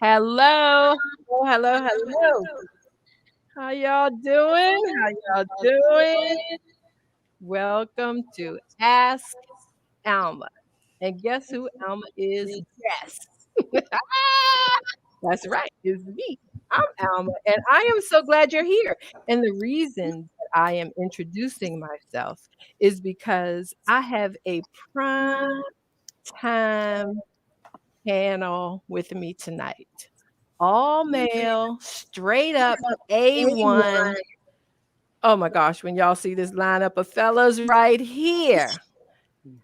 Hello. Hello. How y'all doing? How y'all doing? Welcome to Ask Alma. And guess who Alma is? Yes. That's right. It's me. I'm Alma, and I am so glad you're here. And the reason that I am introducing myself is because I have a prime time panel with me tonight. All male, straight up A1. Oh my gosh, when y'all see this lineup of fellas right here,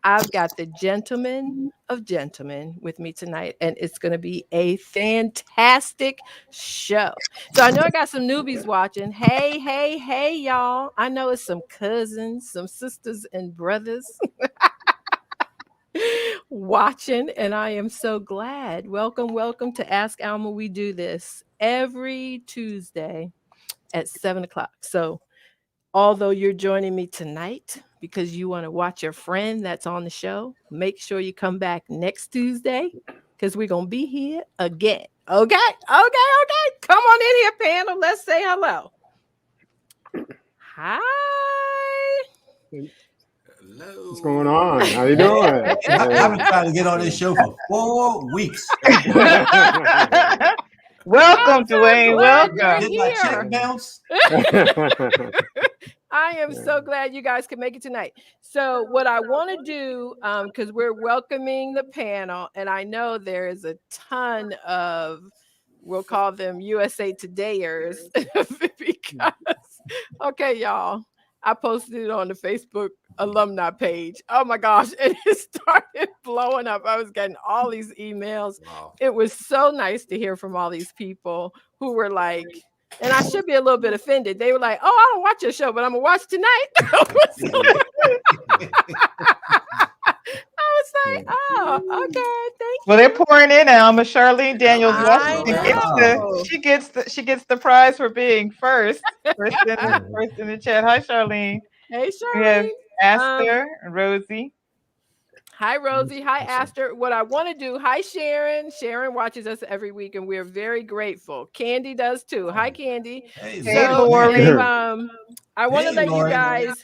I've got the gentleman of gentlemen with me tonight, and it's going to be a fantastic show. So I know I got some newbies watching. Hey, y'all. I know it's some cousins, some sisters and brothers watching, and I am so glad. Welcome to Ask Alma. We do this every Tuesday at 7 o'clock. So although you're joining me tonight because you want to watch your friend that's on the show, make sure you come back next Tuesday because we're going to be here again. Okay. Come on in here, panel. Let's say hello. Hi. Hello. What's going on? How you doing? I've been trying to get on this show for 4 weeks. Welcome, Dwayne. Welcome. Did my check bounce? I am so glad you guys could make it tonight. So what I want to do, because we're welcoming the panel, and I know there is a ton of, we'll call them USA Todayers, because, okay, y'all, I posted it on the Facebook alumni page. Oh my gosh, and it started blowing up. I was getting all these emails. Wow. It was so nice to hear from all these people who were like, and I should be a little bit offended. They were like, "Oh, I don't watch your show, but I'm gonna watch tonight." I was like, "Oh, okay, thank you." Well, they're pouring in, Alma. Charlene Daniels she gets the prize for being first in the chat. Hi, Charlene. Hey, Charlene. We have Aster and Rosie. Hi, Rosie. Hi, Aster. What I want to do, hi, Sharon. Sharon watches us every week, and we're very grateful. Candy does too. Hi, Candy. Hey, Lori. I want to let you guys,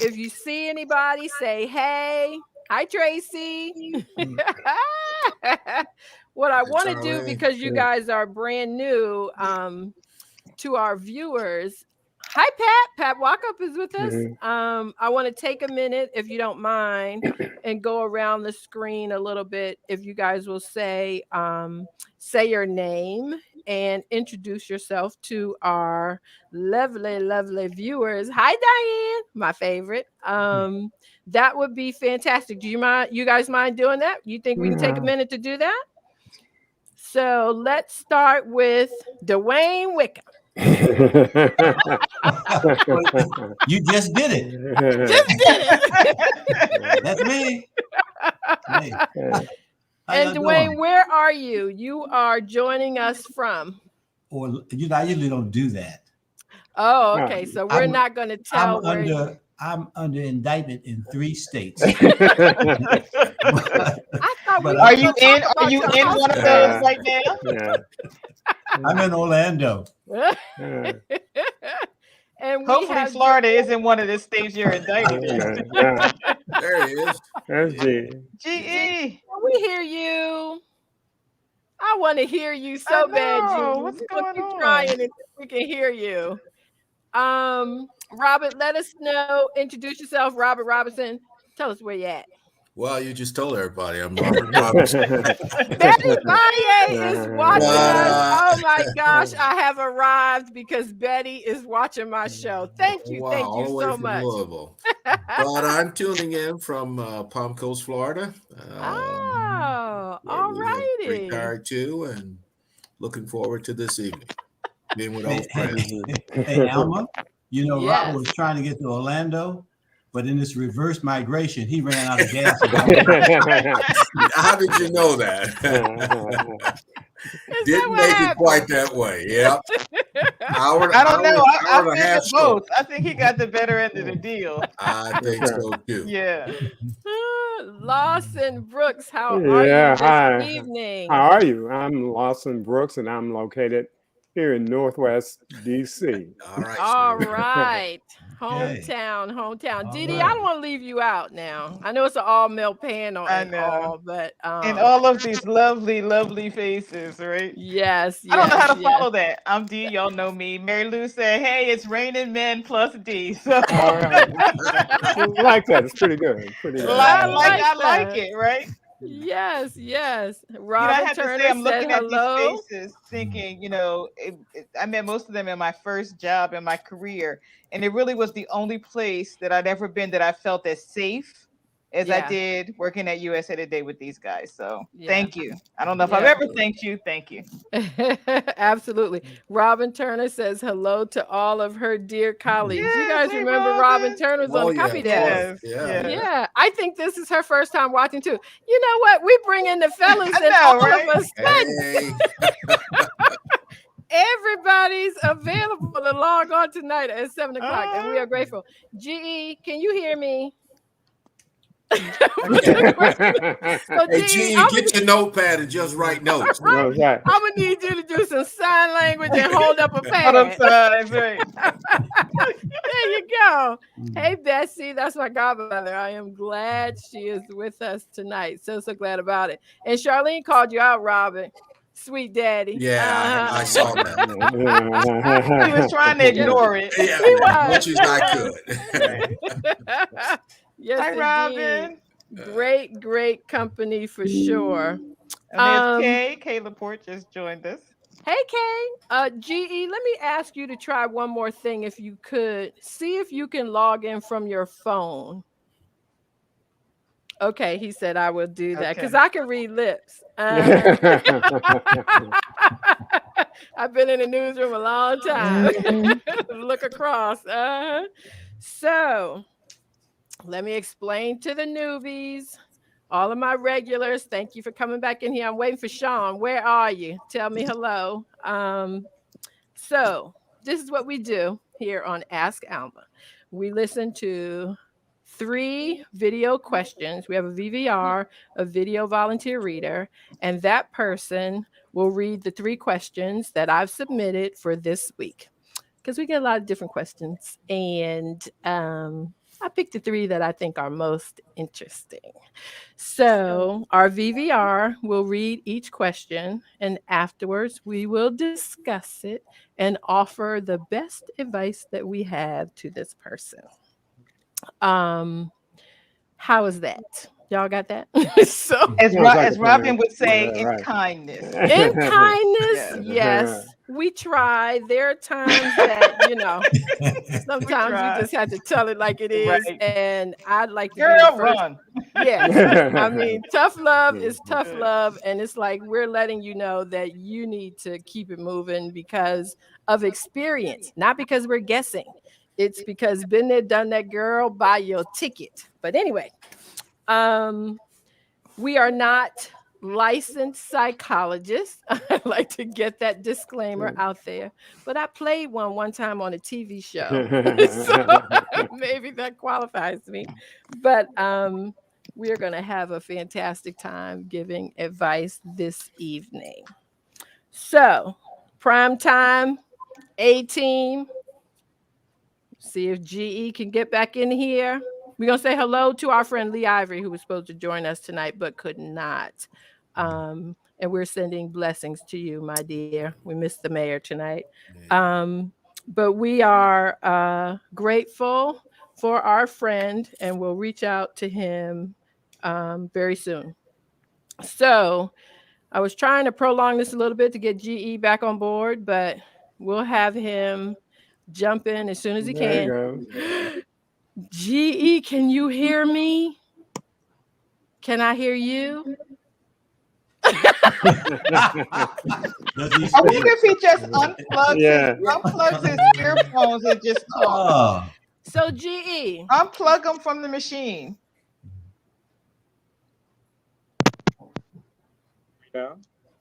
if you see anybody, say hey. Hi, Tracy. What I want to do, because you guys are brand new to our viewers. Hi, Pat. Pat Walkup is with us. I want to take a minute, if you don't mind, and go around the screen a little bit. If you guys will say your name and introduce yourself to our lovely viewers. Hi, Diane, my favorite. That would be fantastic. Do you mind? You guys mind doing that? You think we can take a minute to do that? So let's start with Dwayne Wickham. You just did it. That's me. Hey. And Dwayne, where are you? You are joining us from. Or I usually don't do that. Oh, okay. So we're not going to tell. I'm under indictment in 3 states. Are you in one of those right now? Yeah. I'm in Orlando. And hopefully Florida isn't one of the states you're indicted in. There he is. That's G. GE. We hear you. I want to hear you so bad, G. What's going on? Trying until we can hear you. Robert, let us know. Introduce yourself, Robert Robinson. Tell us where you're at. Well, you just told everybody I'm Robert Robinson. Betty Baye is watching us. Oh my gosh, I have arrived because Betty is watching my show. Thank you so much. Louisville. But I'm tuning in from Palm Coast, Florida. All righty. Retired too, and looking forward to this evening. Being with old friends. Hey, Alma, Robert was trying to get to Orlando. But in this reverse migration, he ran out of gas. How did you know that? Didn't make it quite that way. Yep. I don't know. I think both. I think he got the better end of the deal. I think so too. Yeah. Lawson Brooks, how are you Yeah, this hi. evening? How are you? I'm Lawson Brooks, and I'm located here in Northwest DC. All right, All sir. right. Okay. Hometown. All Didi, I right. don't want to leave you out now. I know it's an all-male panel I and know. all, but And all of these lovely, lovely faces, right? yes, I don't know how yes, to yes. follow that. I'm D. Y'all know me. Mary Lou said, "Hey, it's raining men plus D." So All right. I like that. It's pretty good. Pretty good. I like I like that. it, right? Yes, yes. I Robin have to say, Turner I'm said looking at these hello. faces, thinking, I met most of them in my first job in my career, and it really was the only place that I'd ever been that I felt as safe as I Yeah, did working at USA Today with these guys. So yeah, thank you. I don't know if I've yeah. ever thanked you. Thank you. Absolutely. Robin Turner says hello to all of her dear colleagues. You Yes, guys hey remember Robin Robin. Turner's on Oh the yeah, Copy of Desk? course. Yes, Yeah. yes. Yeah, I think this is her first time watching too. You know what? We bring in the fellas, I and know, all of right? a sudden, Hey. everybody's available to log on tonight at 7 o'clock, and we Uh, are grateful. GE, can you hear me? okay. So, Hey, GE, Gene, get your notepad and just write notes. No, that. I'm gonna need you to do some sign language and hold up a Hold up pad. signs, right? There you go. Hey, Bessie, that's my godmother. I am glad she is with us tonight. So glad about it. And Charlene called you out, Robin. Sweet daddy. Yeah, I saw that. He was trying to Yes, ignore it. Yeah, he as was. much as I could. Yes, Hi, indeed. Robin. Great company for sure. And there's Kay. Kay Laporte just joined us. Hey, Kay. GE, let me ask you to try one more thing if you could. See if you can log in from your phone. Okay, he said I will do that because Okay. I can read lips. I've been in the newsroom a long time. Look across. So let me explain to the newbies, all of my regulars. Thank you for coming back in here. I'm waiting for Sean. Where are you? Tell me hello. So this is what we do here on Ask Alma. We listen to 3 video questions. We have a VVR, a video volunteer reader, and that person will read the 3 questions that I've submitted for this week. Because we get a lot of different questions. And I picked the 3 that I think are most interesting. So our VVR will read each question, and afterwards we will discuss it and offer the best advice that we have to this person. How is that? Y'all got that? So As, Sounds like a as plan. Robin would say, Yeah, in right. kindness. in kindness, Yes. yes, we try. There are times that, sometimes we try. just have to tell it like it is. Right. And I'd like to be Girl, the first. run. Yes. I mean, tough love is tough love. And it's like we're letting you know that you need to keep it moving because of experience, not because we're guessing. It's because been there, done that, girl, buy your ticket. But anyway, we are not licensed psychologists. I like to get that disclaimer out there. But I played one time on a TV show. So maybe that qualifies me. But we're going to have a fantastic time giving advice this evening. So, prime time, A-team. See if GE can get back in here. We're going to say hello to our friend Lee Ivory, who was supposed to join us tonight but could not. And we're sending blessings to you, my dear. We missed the mayor tonight. But we are grateful for our friend, and we'll reach out to him very soon. So I was trying to prolong this a little bit to get GE back on board, but we'll have him jump in as soon as he can. GE, can you hear me? Can I hear you? I wonder if he just unplugs his earphones and just talks. So GE, Unplug them from the machine. Yeah.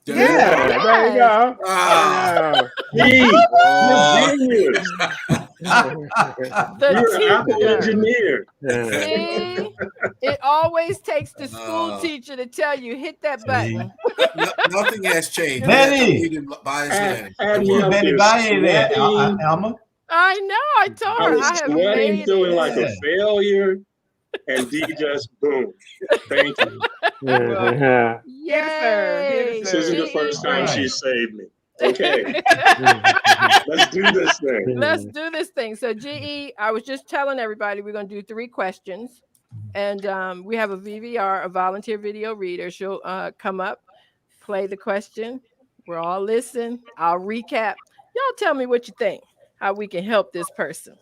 Yeah. There you go. Ah. Genius. You're an Apple teacher. engineer. See, it always takes the school teacher to tell you hit that button. Nothing has changed. Betty. He didn't buy his land. Have you up Betty there Body there, sweating? Alma. I know. I told I her I was have sweating, made feeling it. like a failure, and D just boom. Thank you. Here to serve. Here to Yay. This isn't the serve. first time Right. she saved me. Okay, let's do this thing. Let's do this thing. So, GE, I was just telling everybody we're going to do 3 questions. And we have a VVR, a volunteer video reader. She'll come up, play the question. We're all listen. I'll recap. Y'all tell me what you think, how we can help this person.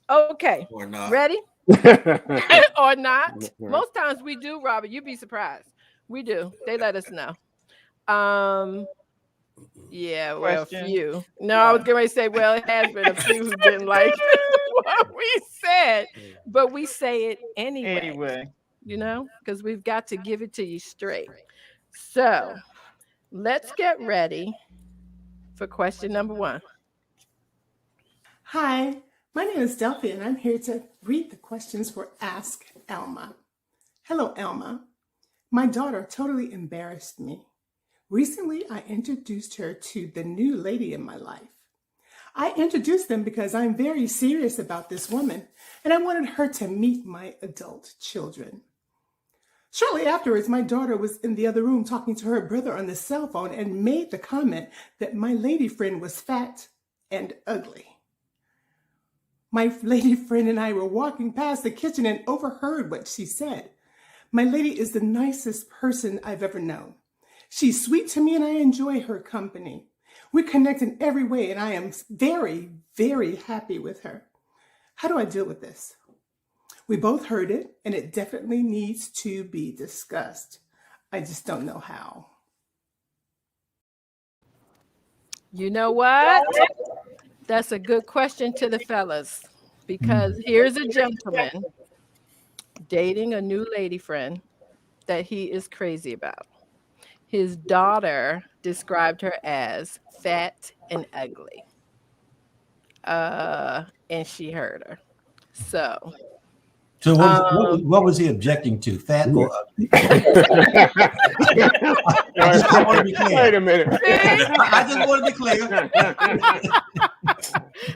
Okay. Or not. Ready? Or not? Most times we do, Robert. You'd be surprised. We do. They let us know. Yeah, well, a Question. few. No, I was going to say, well, it has been a few who didn't like what we said, but we say it anyway. You know, because we've got to give it to you straight. So let's get ready for question number 1. Hi, my name is Delphi, and I'm here to read the questions for Ask Alma. Hello, Alma. My daughter totally embarrassed me. Recently, I introduced her to the new lady in my life. I introduced them because I'm very serious about this woman, and I wanted her to meet my adult children. Shortly afterwards, my daughter was in the other room talking to her brother on the cell phone and made the comment that my lady friend was fat and ugly. My lady friend and I were walking past the kitchen and overheard what she said. My lady is the nicest person I've ever known. She's sweet to me and I enjoy her company. We connect in every way and I am very, very happy with her. How do I deal with this? We both heard it and it definitely needs to be discussed. I just don't know how. You know what? That's a good question to the fellas, because here's a gentleman dating a new lady friend that he is crazy about. His daughter described her as fat and ugly. And she heard her. So what was he objecting to? Fat or ugly? I want to be clear. Wait a minute. I just want to be clear.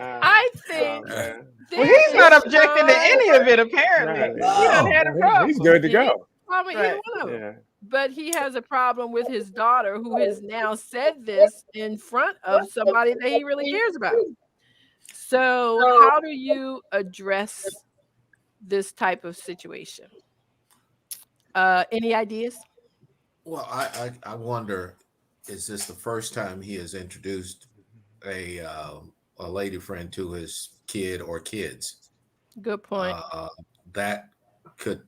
I think well, he's not objecting to any of it, apparently. Right. He done had a problem. He's good to go. Probably Right. either one of them. Yeah. But he has a problem with his daughter, who has now said this in front of somebody that he really cares about. So how do you address this type of situation? Any ideas? Well, I wonder, is this the first time he has introduced a lady friend to his kid or kids? Good point. That could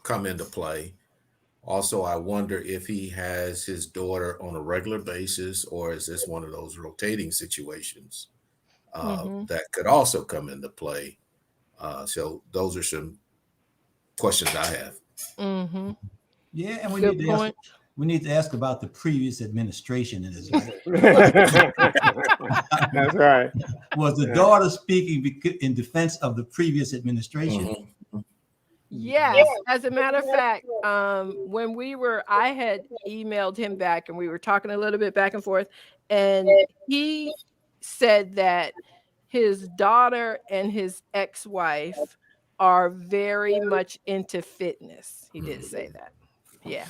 come into play. Also, I wonder if he has his daughter on a regular basis, or is this one of those rotating situations that could also come into play? So those are some questions I have. Mm-hmm. Yeah, and Good point. we need to ask about the previous administration in his life. That's right. Was the daughter speaking in defense of the previous administration? Yes, as a matter of fact, when I had emailed him back and we were talking a little bit back and forth, and he said that his daughter and his ex-wife are very much into fitness. He did say that. Yeah.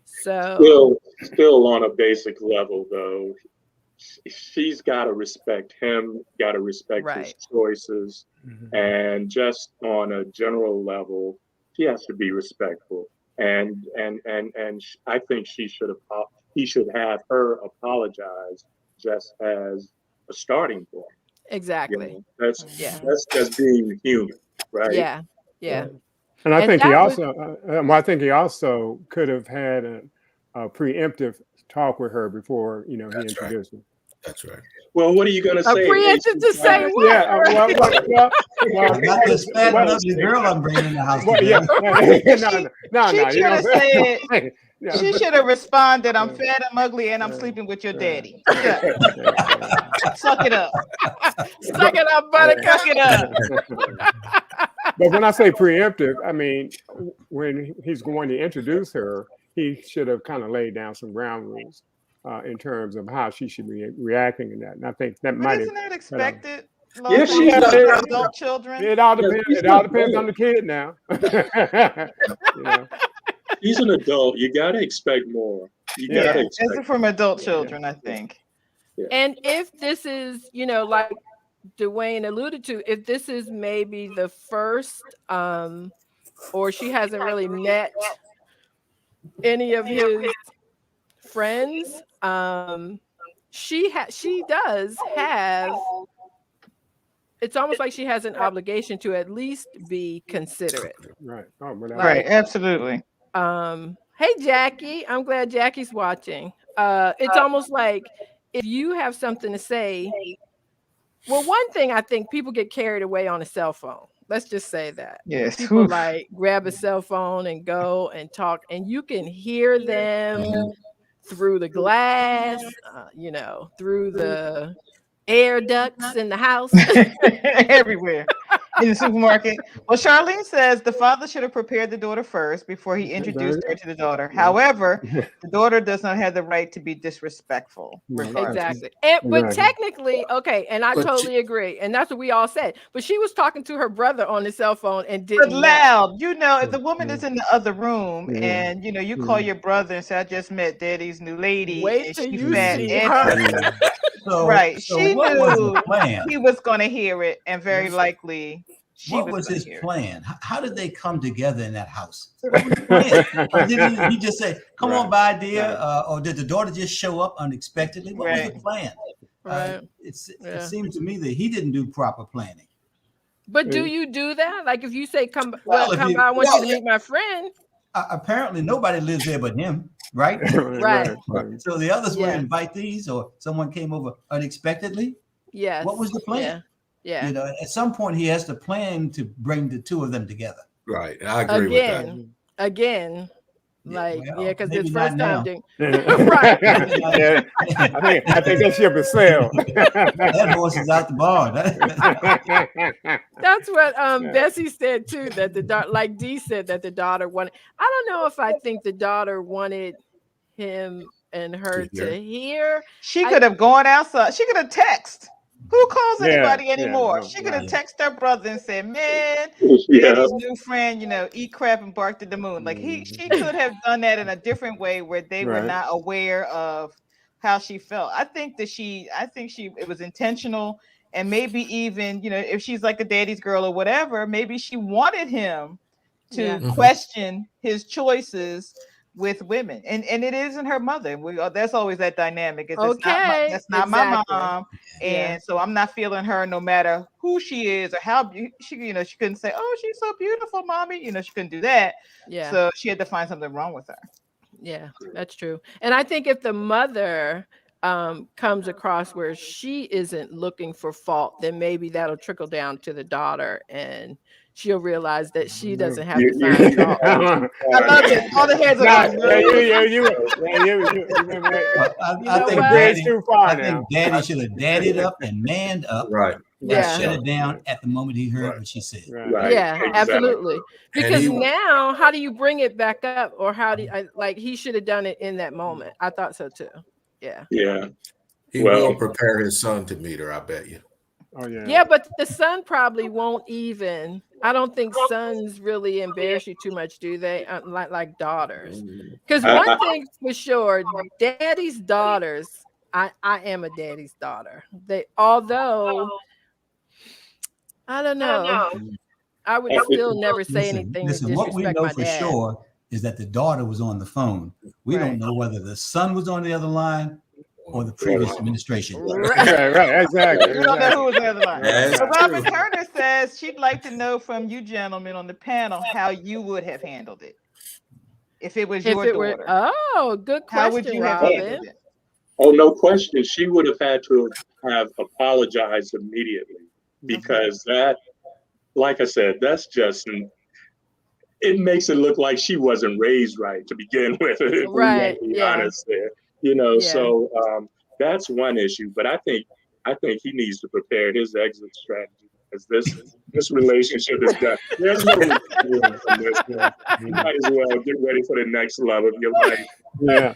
So Still on a basic level, though, she's got to respect him, got to respect his choices, and just on a general level, she has to be respectful. And I think he should have her apologize just as a starting point. Exactly. You know, that's just being human, right? Yeah. Yeah. And I think he also could have had a preemptive talk with her before, he introduced him. That's right. Well, what are you going to say? Preempted to say what? Yeah. Not this fat and ugly girl I'm bringing in the house Well, today. no. She You should know have what I'm saying? said. Yeah. She should have responded, "I'm fat, I'm ugly, and I'm sleeping with your daddy." Yeah. Suck it up. Suck it up, buttercup. Suck it up. But when I say preemptive, I mean when he's going to introduce her, he should have kind of laid down some ground rules in terms of how she should be reacting in that. And I think that But might isn't that expected? Yeah, she had adult children. It all depends. It all depends on the kid now. You know? She's an adult. You got to expect more. You got to expect. This is from adult children, I think. Yeah. And if this is, like Dwayne alluded to, if this is maybe the first, or she hasn't really met any of his friends, she does have. It's almost like she has an obligation to at least be considerate. Right. Oh, right. Absolutely. Hey, Jackie. I'm glad Jackie's watching. It's almost like if you have something to say. Well, one thing I think people get carried away on a cell phone. Let's just say that. Yes. People like grab a cell phone and go and talk, and you can hear them through the glass, through the air ducts in the house. Everywhere. In the supermarket. Well, Charlene says the father should have prepared the daughter first before he introduced her to the daughter. However, the daughter does not have the right to be disrespectful. Exactly. But technically, okay, and I totally agree. And that's what we all said. But she was talking to her brother on the cell phone and didn't. But loud, if the woman is in the other room and you call your brother and say, "I just met Daddy's new lady." Wait till you see her. Right. So She what knew was the plan? he was going to hear it, and very likely what was his plan? How did they come together in that house? What was the plan? Did he just say, "Come on by, dear," or did the daughter just show up unexpectedly? What was the plan? It seems to me that he didn't do proper planning. But do you do that? Like if you say, "Come by, I want you to meet my friend." Apparently, nobody lives there but him, right? Right. So the others were invitees, or someone came over unexpectedly. Yes. What was the plan? Yeah. At some point, he has to plan to bring the two of them together. Right. I agree with that. Again. Because it's first time doing. Right. I think that ship is sailed. That horse is out the barn. That's what Bessie said too. That the daughter, like Dee said, that the daughter wanted. I don't know if I think the daughter wanted him and her to hear. She could have gone outside. She could have texted. Who calls anybody anymore? She could have texted her brother and said, "Man, Daddy's new friend, eat crap and barked at the moon." Like she could have done that in a different way where they were not aware of how she felt. I think it was intentional, and maybe even, if she's like a daddy's girl or whatever, maybe she wanted him to question his choices with women, and it isn't her mother. That's always that dynamic. That's not my mom, and so I'm not feeling her no matter who she is or how she. She couldn't say, "Oh, she's so beautiful, mommy." She couldn't do that. Yeah. So she had to find something wrong with her. Yeah, that's true. And I think if the mother comes across where she isn't looking for fault, then maybe that'll trickle down to the daughter, and she'll realize that she doesn't have to find fault. I love it. All the heads are I think Daddy should have daddied up and manned up. Right. Shut it down at the moment he heard what she said. Right. Yeah, absolutely. Because now, how do you bring it back up, or how do you, he should have done it in that moment? I thought so too. Yeah. Yeah. He will prepare his son to meet her, I bet you. Oh yeah. Yeah, but the son probably won't even. I don't think sons really embarrass you too much, do they? Like daughters. Because one thing for sure, daddy's daughters. I am a daddy's daughter. Although I don't know. I would still never say anything to disrespect what we know my for dad. sure is that the daughter was on the phone. We don't know whether the son was on the other line or the previous administration. Right, exactly. We don't know who was on the other line. So Robin Turner says she'd like to know from you gentlemen on the panel how you would have handled it if it was your daughter. Oh, good question, how would you have Robin. handled it? Oh, no question. She would have had to have apologized immediately, because that, like I said, that's just, it makes it look like she wasn't raised right to begin with, if we want to be honest there. So that's one issue. But I think he needs to prepare his exit strategy, because this relationship is done. There's no recovery from this one. You might as well get ready for the next love of your life. Yeah.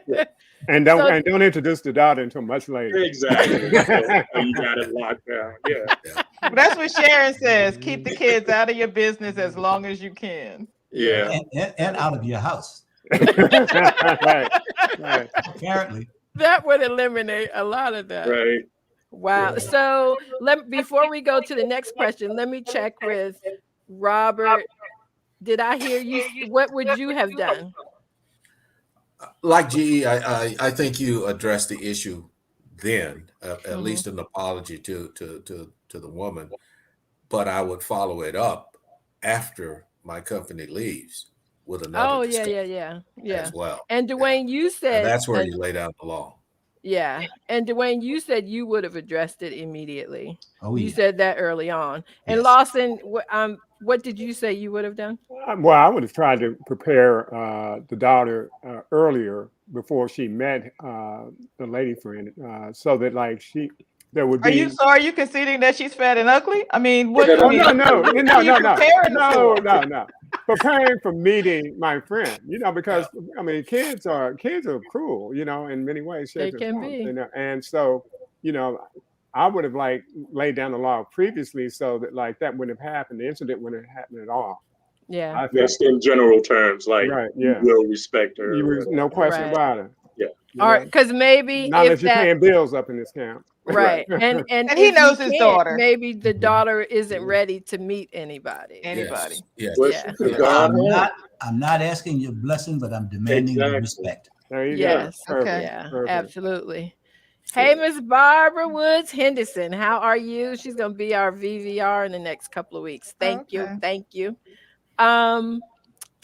Yeah. And don't introduce the daughter until much later. Exactly. So you got it locked down. Yeah. But that's what Sharon says. Keep the kids out of your business as long as you can. Yeah. And out of your house. Right. Apparently. That would eliminate a lot of that. Right. Wow. So before we go to the next question, let me check with Robert. Did I hear you? What would you have done? Like GE, I think you addressed the issue then, at least an apology to the woman, but I would follow it up after my company leaves with another discussion as well. And Dwayne, you said, and that's where you lay down the law. Yeah. And Dwayne, you said you would have addressed it immediately. Oh, you said that early on. And Lawson, what did you say you would have done? Well, I would have tried to prepare the daughter earlier, before she met the lady friend, so that there would be. Are you conceding that she's fat and ugly? I mean, what? No. No. Preparing for meeting my friend, because I mean, kids are cruel, in many ways. They can be. And so, I would have laid down the law previously, so that that wouldn't have happened. The incident wouldn't have happened at all. Yeah. Just in general terms, you will respect her. No question about it. Yeah. All right, because maybe not if you're paying bills up in this camp. Right. And he knows his daughter. Maybe the daughter isn't ready to meet anybody. Yes. I'm not asking your blessing, but I'm demanding your respect. There you go. Perfect. Yeah, Perfect. absolutely. Hey, Miss Barbara Woods Henderson, how are you? She's going to be our VVR in the next couple of weeks. Thank you.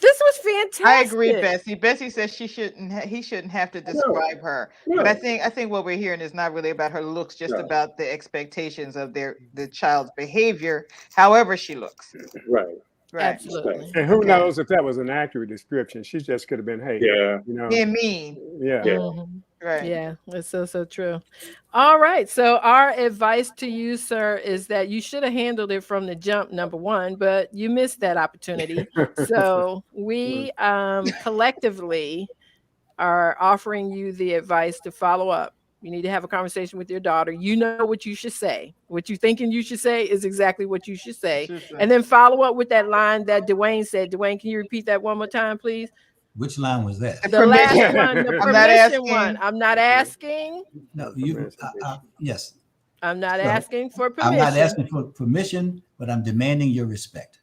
This was fantastic. I agree, Bessie. Bessie says he shouldn't have to describe her. But I think what we're hearing is not really about her looks, just about the expectations of the child's behavior, however she looks. Right. Absolutely. And who knows if that was an accurate description? She just could have been, hey, being mean. Yeah. Mm-hmm. Right. Yeah, it's so true. All right. So our advice to you, sir, is that you should have handled it from the jump, number one, but you missed that opportunity. So we collectively are offering you the advice to follow up. You need to have a conversation with your daughter. You know what you should say. What you're thinking you should say is exactly what you should say. And then follow up with that line that Dwayne said. Dwayne, can you repeat that one more time, please? Which line was that? The last one, the permission one. I'm not asking. No, yes. I'm not asking for permission. I'm not asking for permission, but I'm demanding your respect.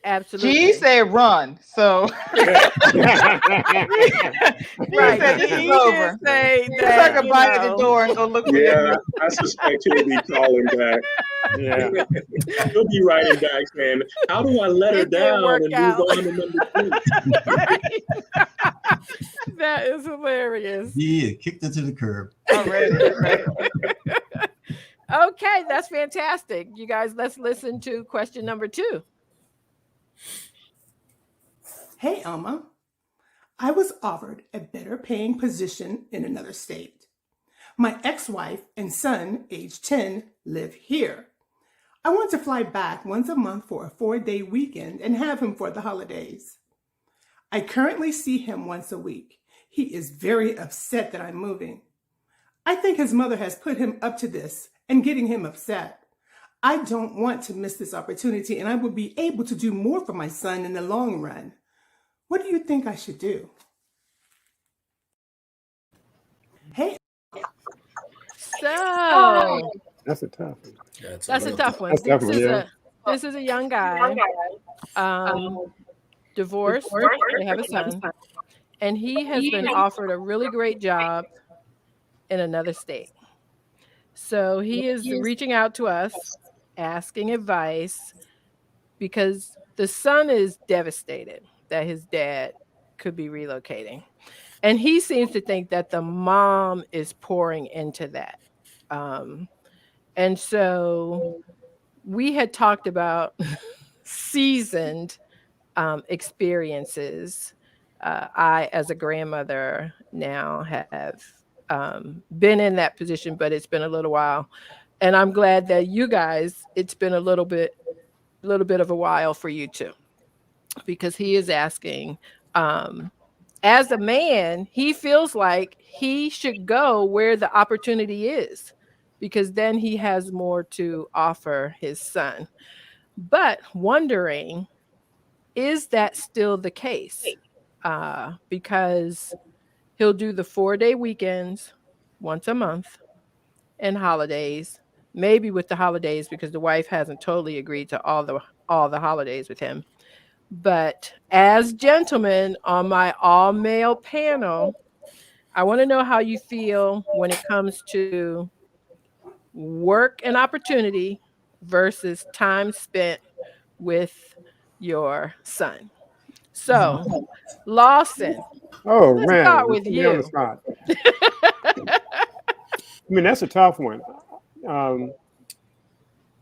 Absolutely. She said run, so right. This is over. I can buy at the door and go look for you. I suspect he'll be calling back. Yeah. He'll be writing back saying, how do I let her down and move on to number 2? That is hilarious. Yeah, kicked her to the curb. Already. Okay, that's fantastic. You guys, let's listen to question number 2. Hey, Alma. I was offered a better paying position in another state. My ex-wife and son, age 10, live here. I want to fly back once a month for a 4-day weekend and have him for the holidays. I currently see him once a week. He is very upset that I'm moving. I think his mother has put him up to this and getting him upset. I don't want to miss this opportunity, and I will be able to do more for my son in the long run. What do you think I should do? Hey. So that's a tough one. That's a tough one. This is a young guy, divorced. They have a son, and he has been offered a really great job in another state. So he is reaching out to us, asking advice, because the son is devastated that his dad could be relocating. And he seems to think that the mom is pouring into that. Um, and so we had talked about seasoned experiences. I, as a grandmother, now have been in that position, but it's been a little while. And I'm glad that you guys, it's been little bit of a while for you too, because he is asking, um, as a man, he feels like he should go where the opportunity is, because then he has more to offer his son. But wondering, is that still the case? Because he'll do the 4-day weekends once a month and holidays, maybe with the holidays because the wife hasn't totally agreed to all the holidays with him. But as gentlemen on my all male panel, I want to know how you feel when it comes to work and opportunity versus time spent with your son. So, Lawson, Oh let's man, start you with put me on the you. spot. I mean, that's a tough one. Um,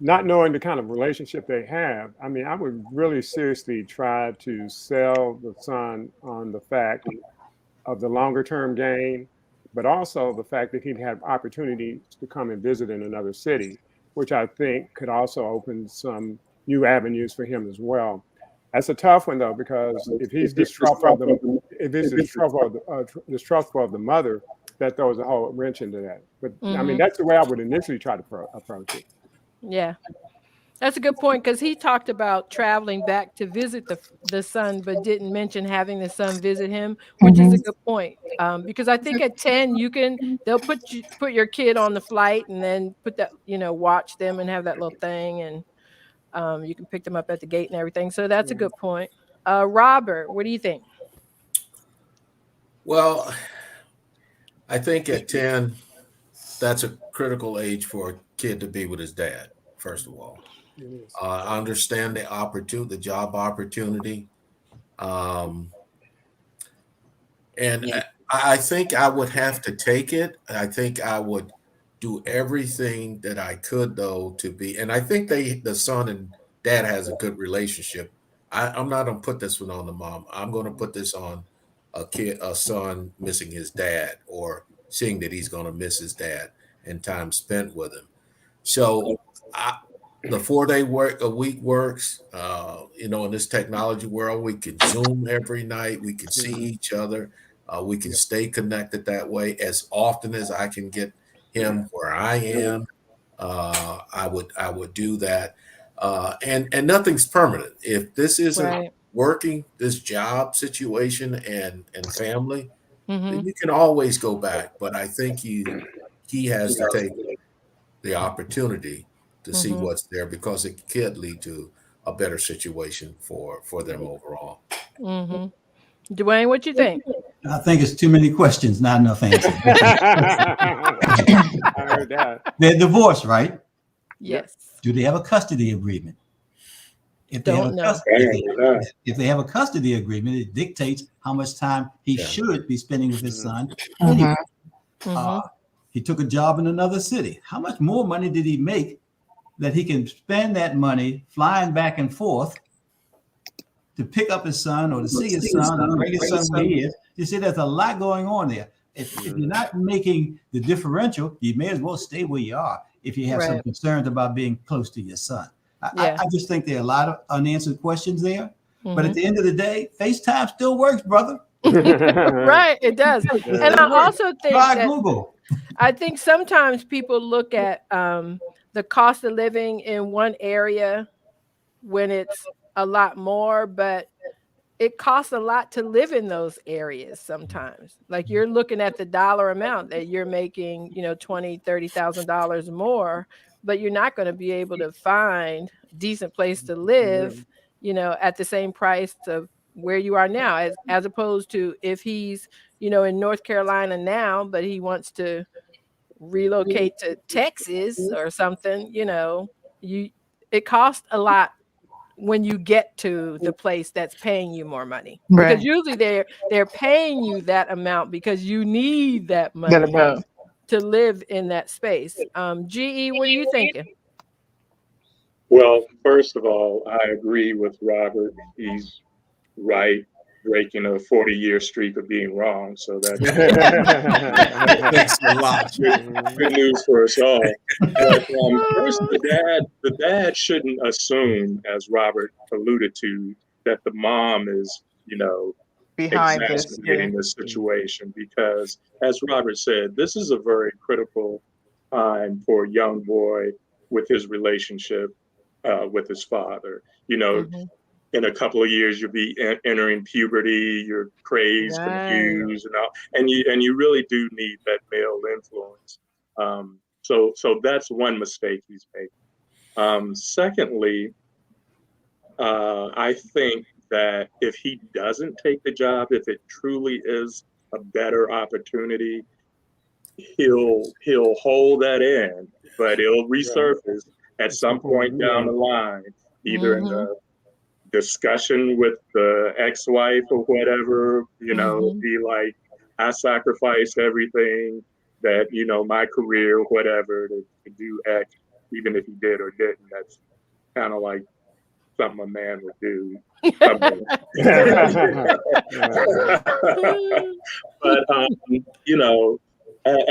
Not knowing the kind of relationship they have, I mean, I would really seriously try to sell the son on the fact of the longer term gain, but also the fact that he'd have opportunities to come and visit in another city, which I think could also open some new avenues for him as well. That's a tough one though, because if he's distrustful of the if he's distrustful of the mother, that throws a whole wrench into that. But I mean, Mhm. that's the way I would initially try to approach it. Yeah. That's a good point, because he talked about traveling back to visit the son, but didn't mention having the son visit him, which is a good point. Because I think at 10, they'll put your kid on the flight and then put that, watch them and have that little thing, and you can pick them up at the gate and everything. So that's a Yeah. good point. Robert, what do you think? Well, I think at 10, that's a critical age for a kid to be with his dad, first of all. It is. I understand the job opportunity. Um, and I think I would have to take it. I think I would do everything that I could, though, to be. And I think the son and dad has a good relationship. I'm not going to put this one on the mom. I'm going to put this on a son missing his dad or seeing that he's going to miss his dad and time spent with him. So I, the 4-day work a week works. In this technology world, we can Zoom every night. We can see Mhm. each other. We can Yeah. stay connected that way. As often as I can get him where I am, I would do that. And nothing's permanent. If this isn't Right. working, this job situation and family, then Mhm. you can always go back. But I think he has to take the opportunity to see Mhm. what's there because it could lead to a better situation for them overall. Mhm. Dwayne, what you think? I think it's too many questions, not enough answers. I heard that. They're divorced, right? Yep. Yes. Do they have a custody agreement? If they have Don't a know. if they have a custody agreement, it dictates how much time he Yeah. should be spending with his Mhm. son. Anyway, Mhm. he took a job in another city. How much more money did he make that he can spend that money flying back and forth to pick up his son or to see his son or bring his son where he is? You see, there's a lot going on there. If you're not making the differential, you may as well stay where you are if you have some Right. concerns about being close to your son. Yeah. I just think there are a lot of unanswered questions there. But at Mhm. the end of the day, FaceTime still works, brother. Right, it does. It And Yeah. still I works. also think Try that Google. I think sometimes people look at the cost of living in one area when it's a lot more, but it costs a lot to live in those areas sometimes. Like you're looking at the dollar amount that you're making, $20,000, $30,000 more, but you're not going to be able to find a decent place to Yeah. live, at the same price of where you are now, as opposed to if he's, in North Carolina now, but he wants to relocate to Texas or something, you it costs a lot when you get to the place that's paying you more money, because usually they're paying you that amount because you need that money to live in that space. GE, what are you thinking? Well, first of all, I agree with Robert. He's right, breaking a 40-year streak of being wrong. So that's Thanks a lot. Good news for us all. But first, the dad shouldn't assume, as Robert alluded to, that the mom is, behind exacerbating the situation, because, as Robert said, this is a very critical time for a young boy with his relationship with his father. In a couple of years, you'll be entering puberty, you're crazed, confused, and you really do need that male influence. So that's one mistake he's making. Secondly, I think that if he doesn't take the job, if it truly is a better opportunity, he'll hold that in, but it'll resurface at some point down the line, either in the discussion with the ex-wife or whatever, be like, I sacrificed everything that, my career, whatever, to do X, even if he did or didn't. That's kind of like something a man would do. But,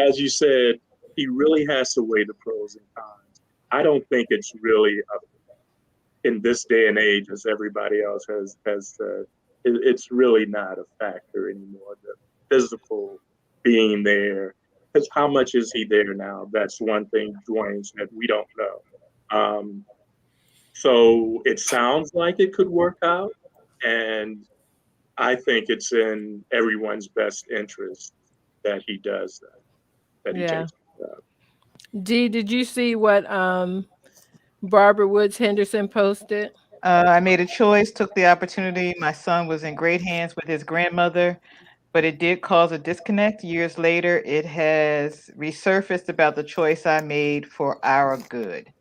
as you said, he really has to weigh the pros and cons. I don't think it's really in this day and age, as everybody else has said, it's really not a factor anymore. The physical being there, because how much is he there now? That's one thing Dwayne said, we don't know. So it sounds like it could work out, and I think it's in everyone's best interest that he does that he takes the job. Dee, did you see what Barbara Woods Henderson posted? I made a choice, took the opportunity. My son was in great hands with his grandmother, but it did cause a disconnect. Years later, it has resurfaced about the choice I made for our good.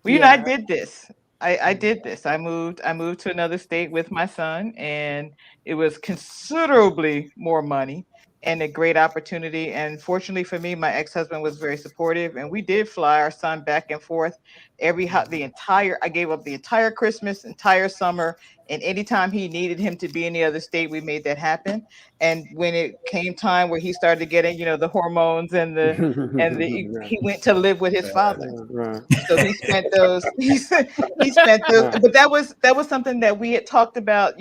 Well, I did this. I did this. I moved to another state with my son, and it was considerably more money and a great opportunity. And fortunately for me, my ex-husband was very supportive, and we did fly our son back and forth I gave up the entire Christmas, entire summer, and anytime he needed him to be in the other state, we made that happen. And when it came time where he started getting, the hormones and he went to live with his father. So he spent those, but that was something that we had talked about,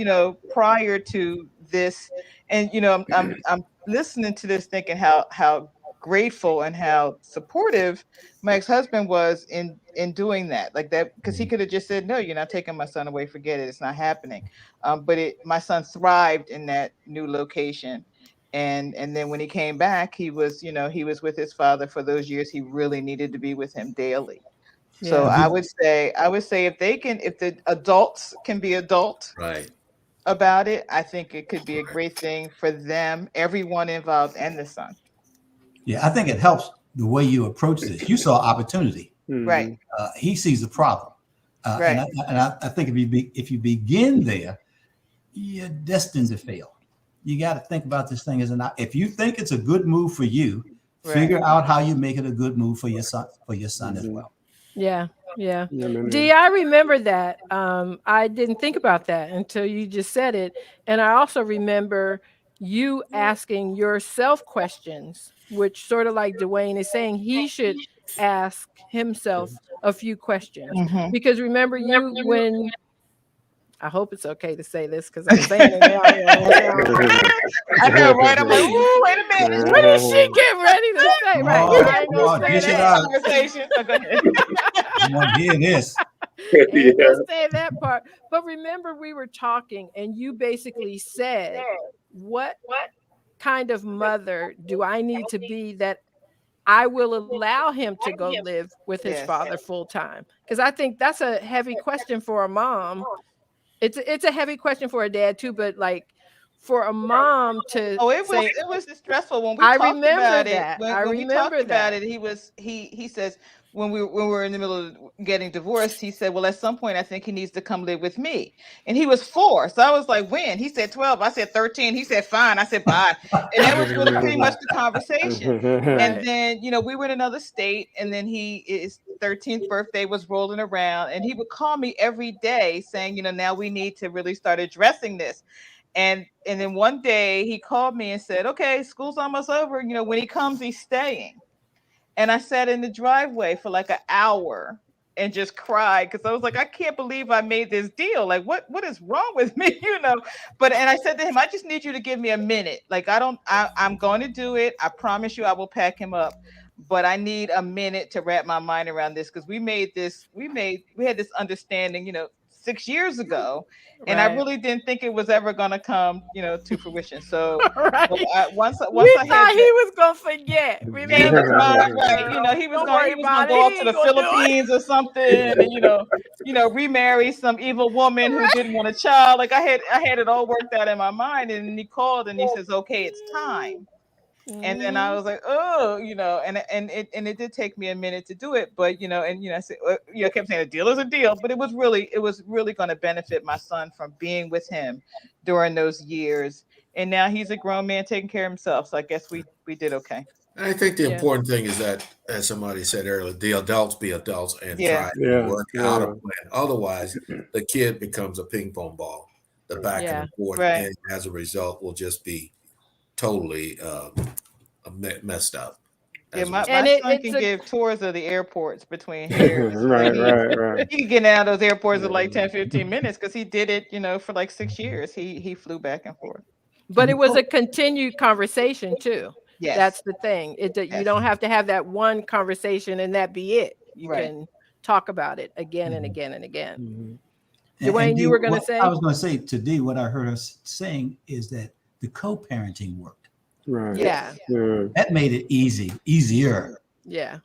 prior to this. And, I'm listening to this thinking how grateful and how supportive my ex-husband was in doing that, like that, because he could have just said, no, you're not taking my son away, forget it, it's not happening. But my son thrived in that new location. And then when he came back, he was with his father for those years. He really needed to be with him daily. So I would say if the adults can be adult about it, I think it could be a great thing for them, everyone involved, and the son. Yeah, I think it helps the way you approach this. You saw opportunity, right? He sees the problem, right? And I think if you begin there, you're destined to fail. You got to think about this thing if you think it's a good move for you, figure out how you make it a good move for your son as well. Yeah. Dee, I remember that. I didn't think about that until you just said it. And I also remember you asking yourself questions, which sort of like Dwayne is saying, he should ask himself a few questions. Because remember when I hope it's okay to say this because I'm saying it now. I know, right? I'm like, ooh, wait a minute. What did she get ready to say? Right. I ain't gonna say that conversation. So go ahead. I want to hear this. Ain't gonna say that part. But remember, we were talking, and you basically said, what kind of mother do I need to be that I will allow him to go live with his father full time? Because I think that's a heavy question for a mom. It's a heavy question for a dad too, but like for a mom to say, it was stressful when we I talked remember about it. that. When we talked about it, he says when we were in the middle of getting divorced, he said, well, at some point I think he needs to come live with me. And he was 4. So I was like, when? He said 12. I said 13. He said fine. I said bye. And that was really pretty much the conversation. And then, you know, we were in another state, and then his 13th birthday was rolling around, and he would call me every day saying, you know, now we need to really start addressing this. And then one day he called me and said, okay, school's almost over. You know, when he comes, he's staying. And I sat in the driveway for like an hour and just cried because I was like, I can't believe I made this deal. Like, what is wrong with me? You know, and I said to him, I just need you to give me a minute. Like, I'm going to do it. I promise you I will pack him up. But I need a minute to wrap my mind around this because we had this understanding, you know, 6 years ago. And I really didn't think it was ever going to come, you know, to fruition. So once we I thought had he was gonna forget. Remember, right, you know, he was going to go off to the Philippines or something, and you know, remarry some evil woman who didn't want a child. Like I had it all worked out in my mind, and he called and he says, "Okay, it's time." And then I was like, oh, you know, and it did take me a minute to do it, but you know, and you know, I said, you know, I kept saying a deal is a deal, but it was really going to benefit my son from being with him during those years. And now he's a grown man taking care of himself. So I guess we did okay. I think the important thing is that, as somebody said earlier, the adults be adults and try to work out a plan. Otherwise, the kid becomes a ping pong ball, the back and forth, and as a result, will just be totally messed up. Yeah, my son can give tours of the airports between here. right. He can get out of those airports in like 10, 15 minutes because he did it, you know, for like 6 years. He flew back and forth. But it was a continued conversation too. Yes. That's the thing. You don't have to have that one conversation and that be it. You can talk about it again and again and again. Dwayne, you were going to say? I was going to say to Dee, what I heard her saying is that the co-parenting worked. Right. Yeah. That made it easier. Yeah.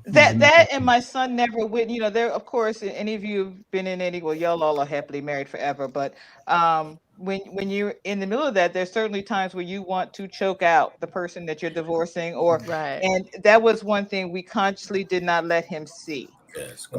That and my son never would, you know, there, of course, any of you have been in any, well, y'all all are happily married forever, but when you're in the middle of that, there's certainly times where you want to choke out the person that you're divorcing, and that was one thing we consciously did not let him see.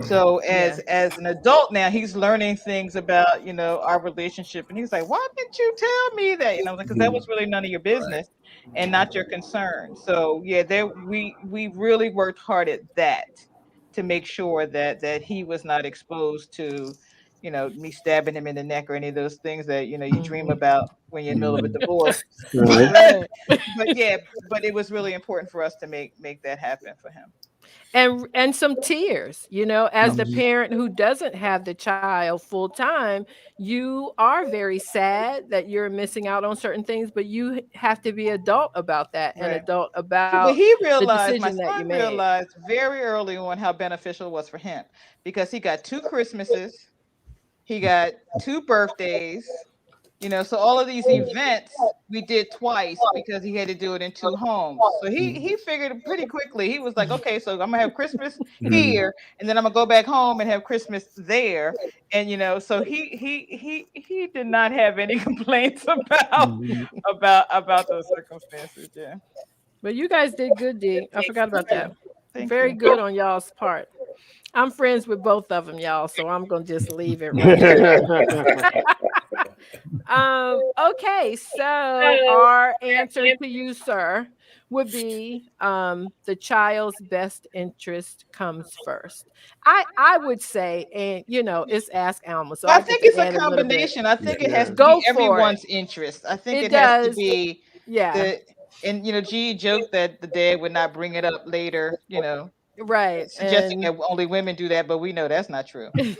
So as an adult now, he's learning things about, you know, our relationship, and he's like, why didn't you tell me that? You know, because that was really none of your business and not your concern. So yeah, we really worked hard at that to make sure that he was not exposed to, you know, me stabbing him in the neck or any of those things that, you know, you dream about when you're in the middle of a divorce. But it was really important for us to make that happen for him. And some tears, you know, as the parent who doesn't have the child full time, you are very sad that you're missing out on certain things, but you have to be adult about that and adult about he realized, the decision that you made. Realized very early on how beneficial it was for him because he got 2 Christmases, he got 2 birthdays, you know, so all of these events we did twice because he had to do it in 2 homes. So he figured it pretty quickly. He was like, okay, so I'm gonna have Christmas here, and then I'm gonna go back home and have Christmas there. And you know, so he did not have any complaints about those circumstances. Yeah. But you guys did good, Dee. I forgot about that. Very good on y'all's part. I'm friends with both of them, y'all, so I'm gonna just leave it right there. Okay, so our answer to you, sir, would be the child's best interest comes first. I would say, and you know, it's Ask Alma. So I think it's a combination. I think it has to be everyone's interest. I think it has to be and you know, G joked that the dad would not bring it up later, you know. Right. Suggesting that only women do that, but we know that's not true. He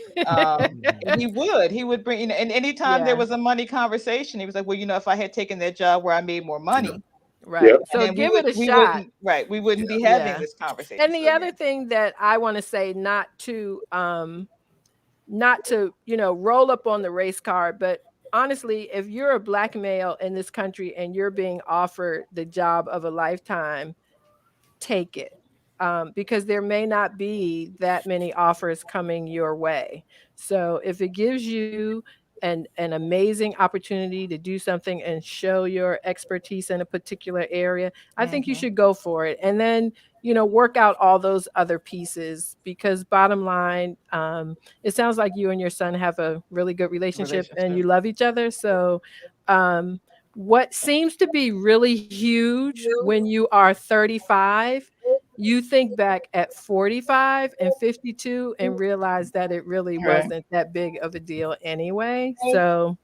would bring, you know, and anytime there was a money conversation, he was like, well, you know, if I had taken that job where I made more money. Right. So give it a shot. We wouldn't be having this conversation. And the other thing that I want to say, not to, you know, roll up on the race card, but honestly, if you're a Black male in this country and you're being offered the job of a lifetime, take it. Because there may not be that many offers coming your way. So if it gives you an amazing opportunity to do something and show your expertise in a particular area, I think you should go for it. And then, work out all those other pieces, because bottom line, it sounds like you and your son have a really good relationship and you love each other. So, what seems to be really huge when you are 35, you think back at 45 and 52 and realize that it really wasn't that big of a deal anyway. So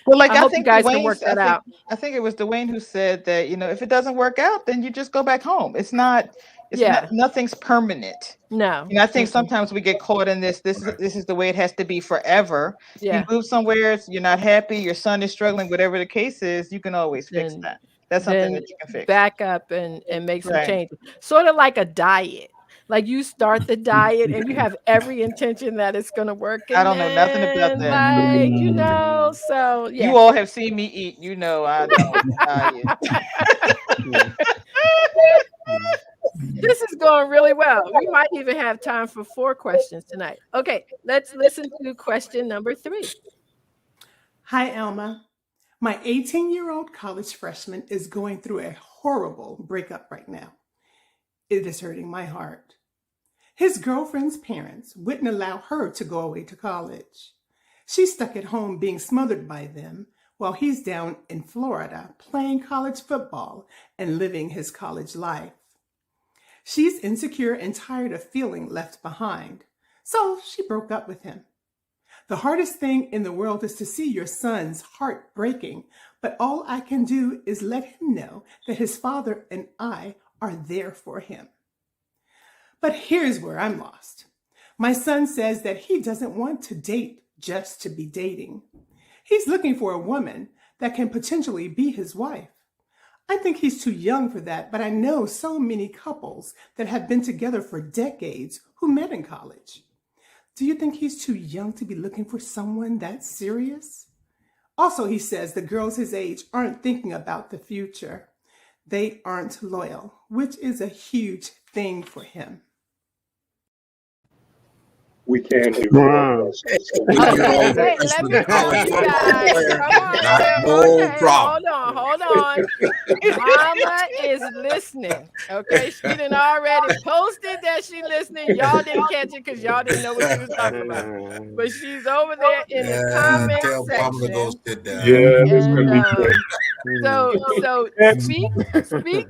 well, like I hope you guys can work that out. I think it was Dwayne who said that, if it doesn't work out, then you just go back home. It's nothing's permanent. No. I think sometimes we get caught in this is the way it has to be forever. Yeah. You move somewhere, you're not happy, your son is struggling, whatever the case is, you can always fix that. That's something that you can fix. Back up and make some changes. Sort of like a diet. Like you start the diet and you have every intention that it's going to work. I don't know nothing about that. So yeah. You all have seen me eat. I don't diet. This is going really well. We might even have time for 4 questions tonight. Okay, let's listen to question number 3. Hi, Alma. My 18-year-old college freshman is going through a horrible breakup right now. It is hurting my heart. His girlfriend's parents wouldn't allow her to go away to college. She's stuck at home being smothered by them while he's down in Florida playing college football and living his college life. She's insecure and tired of feeling left behind, so she broke up with him. The hardest thing in the world is to see your son's heart breaking, but all I can do is let him know that his father and I are there for him. But here's where I'm lost. My son says that he doesn't want to date just to be dating. He's looking for a woman that can potentially be his wife. I think he's too young for that, but I know so many couples that have been together for decades who met in college. Do you think he's too young to be looking for someone that serious? Also, he says the girls his age aren't thinking about the future. They aren't loyal, which is a huge thing for him. We can do Wow. Hold on. Mama is listening. Okay, she done already posted that she listening. Y'all didn't catch it because y'all didn't know what she was talking about. But she's over there in the comment section. Go sit down. Yeah, this can be so speak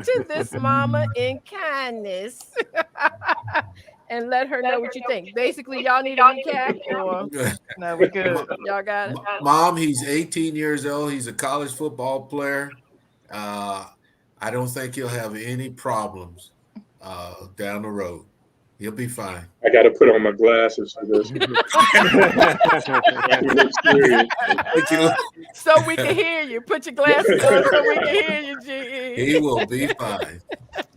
to this mama in kindness. And let her know what you think. Basically, y'all need a recap, or no, we're good. Y'all got it. Mom, he's 18 years old. He's a college football player. I don't think he'll have any problems down the road. He'll be fine. I got to put on my glasses for this. So we can hear you. Put your glasses on so we can hear you, G.E. He will be fine.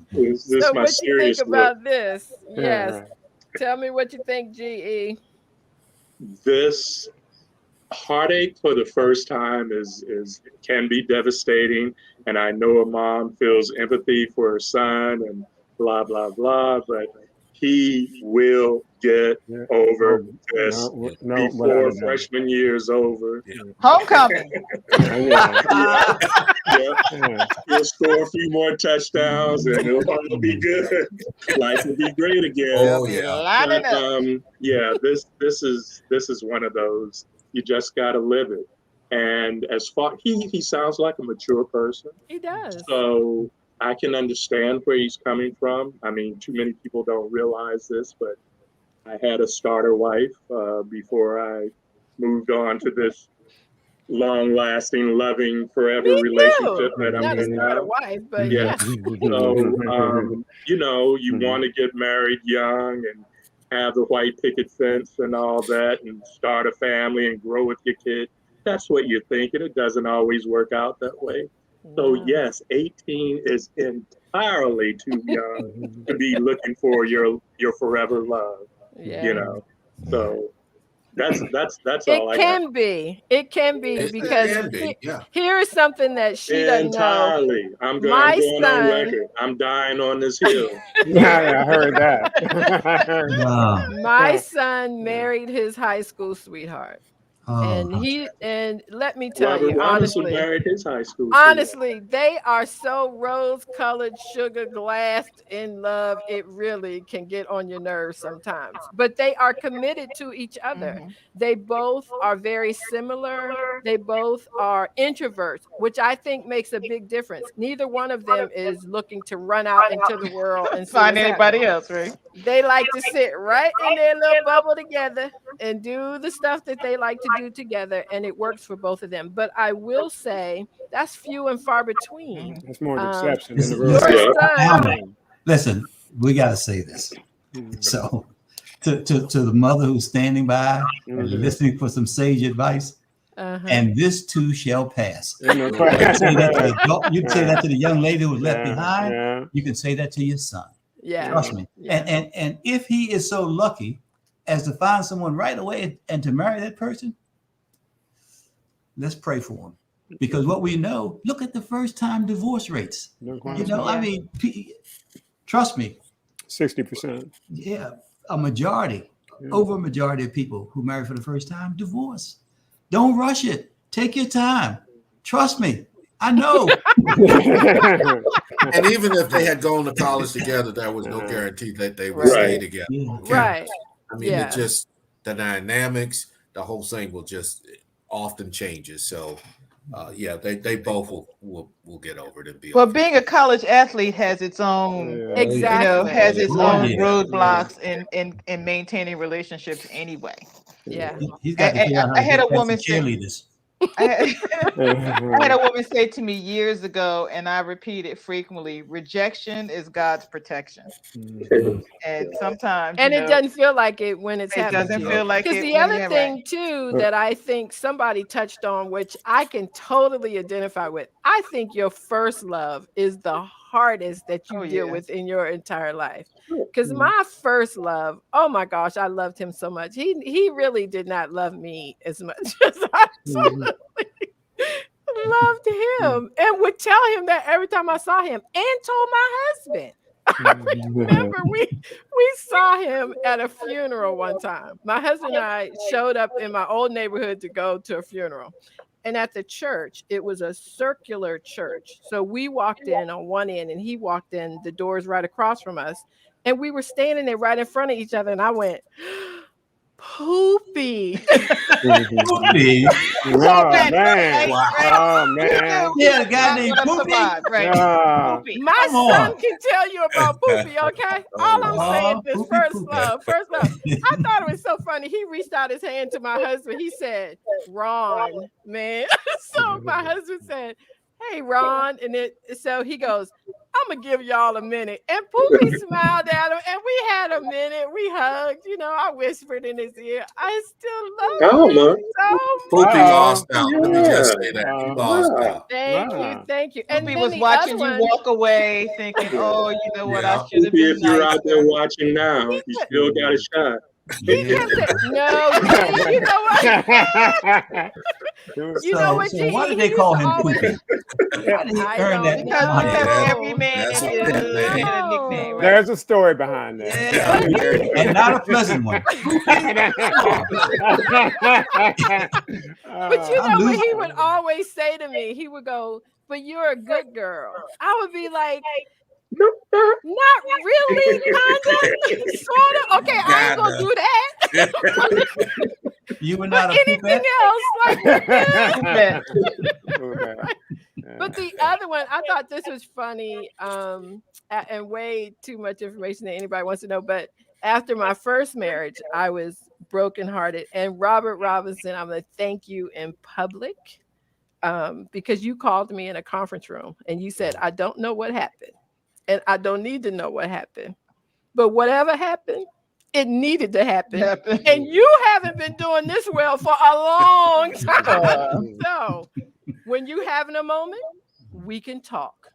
So what you think about this? Yes. Tell me what you think, G.E. This heartache for the first time can be devastating. And I know a mom feels empathy for her son and blah, blah, blah, but he will get over this before freshman year is over. Homecoming. He'll score a few more touchdowns and it'll all be good. Life will be great again. Oh yeah. But, this is one of those. You just gotta live it. And as far he sounds like a mature person. He does. So I can understand where he's coming from. I mean, too many people don't realize this, but I had a starter wife before I moved on to this long-lasting, loving, forever relationship that I'm in now. Wife, but yeah. So, you want to get married young and have the white picket fence and all that and start a family and grow with your kid. That's what you're thinking. It doesn't always work out that way. So yes, 18 is entirely too young to be looking for your forever love. Yeah. So That's all It can be. It can be because here is something that she doesn't know. Entirely. I'm going on son, record. I'm dying on this hill. Yeah, I heard that. My son married his high school sweetheart. And let me tell Robert you, Robinson married his high school honestly, they are so rose-colored, sugar glassed in love. It really can get on your nerves sometimes. But they are committed to each other. They both are very similar. They both are introverts, which I think makes a big difference. Neither one of them is looking to run out into the world and find anybody else, right? They like to sit right in their little bubble together and do the stuff that they like to do together, and it works for both of them. But I will say that's few and far between. It's more an exception than the rule. Listen, we got to say this. So, to the mother who's standing by and listening for some sage advice, and this too shall pass. You can say that to the young lady who was left behind. You can say that to your son. Yeah. Trust me. Yeah. And if he is so lucky as to find someone right away and to marry that person, let's pray for him. Because what we know, look at the first time divorce rates. I mean, trust me. 60%. Yeah. Over a majority of people who marry for the first time, divorce. Don't rush it. Take your time. Trust me. I know. And even if they had gone to college together, there was no guarantee that they would stay together. Okay? Right. I mean, it just, the dynamics, the whole thing will just often changes. So, they both will get over it and be. Well, being a college athlete has its own, has its own roadblocks in maintaining relationships anyway. Yeah. He's got to figure out how to had a get woman cheerleaders. I had a woman say to me years ago, and I repeat it frequently: rejection is God's protection. And sometimes, it doesn't feel like it when it's happening. It doesn't feel like it. Because the other thing too that I think somebody touched on, which I can totally identify with, I think your first love is the hardest that you deal with in your entire life. Because my first love, oh my gosh, I loved him so much. He really did not love me as much as I totally loved him, and would tell him that every time I saw him, and told my husband. I remember we saw him at a funeral one time. My husband and I showed up in my old neighborhood to go to a funeral. And at the church, it was a circular church. So we walked in on one end and he walked in, the doors right across from us. And we were standing there right in front of each other. And I went, Poopy. Poopy. Oh, man. Oh, man. Yeah, a guy named Poopy. My son can tell you about Poopy, okay? All I'm saying is first love. I thought it was so funny. He reached out his hand to my husband. He said, Ron, man. So my husband said, hey, Ron. And so he goes, I'm going to give y'all a minute. And Poopy smiled at him, and we had a minute. We hugged. I whispered in his ear, I still love you so much. Poopy lost out. Let me just say that. He lost out. Thank you. And he was watching you walk away thinking, oh, you know what, I should have been if you're out there watching now, you still got a shot. He kept it. No, you know what? So why did they call him Poopy? Why did he earn that? Every man is a nickname. Right? There's a story behind that, and not a pleasant one. But what he would always say to me? He would go, "But you're a good girl." I would be like, not really, kind of, sort of. Okay, I ain't gonna do that. You were not anything else like that. But the other one, I thought this was funny, and way too much information that anybody wants to know. But after my first marriage, I was brokenhearted, and Robert Robinson, I'm gonna thank you in public. Because you called me in a conference room and you said, I don't know what happened. And I don't need to know what happened. But whatever happened, it needed to happen. And you haven't been doing this well for a long time. So when you having a moment, we can talk.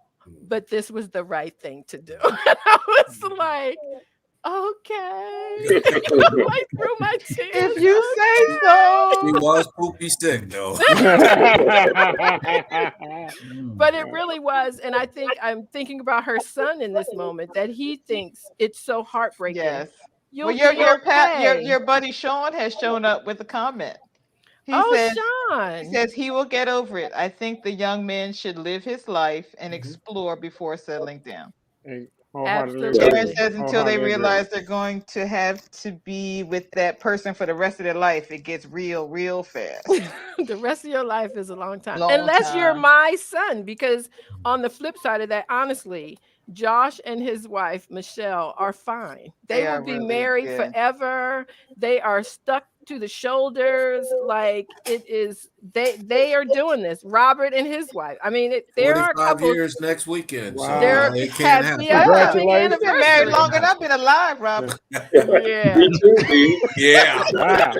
But this was the right thing to do. And I was like, Okay. Right through my tears. If you say so. He was poopy sick, though. But it really was. And I think I'm thinking about her son in this moment, that he thinks it's so heartbreaking. Yes. You'll Well, your buddy Sean has shown up with a comment. He says, Sean. He says he will get over it. I think the young man should live his life and explore before settling down. Absolutely. Karen says until they realize they're going to have to be with that person for the rest of their life, it gets real fast. The rest of your life is a long time. Unless you're my son, because on the flip side of that, honestly, Josh and his wife, Michelle, are fine. They will be married forever. They are stuck to the shoulders. Like it is, they are doing this. Robert and his wife. I mean, there are 45 years next weekend. Wow. So they're it can't happen. Congratulations. I've been married longer than I've been alive, Robert. Yeah. Me too, Dee. Yeah. Wow.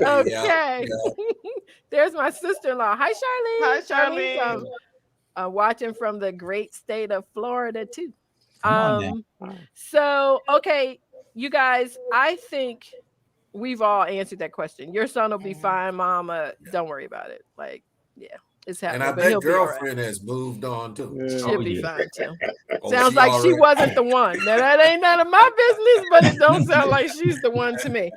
Okay. There's my sister-in-law. Hi, Charlene. Hi, Charlene. Watching from the great state of Florida too. So okay, you guys, I think we've all answered that question. Your son will be fine, Mama. Don't worry about it. Like, yeah, it's happening. And I bet girlfriend has moved on too. She'll be fine too. Sounds like she wasn't the one. Now that ain't none of my business, but it don't sound like she's the one to me.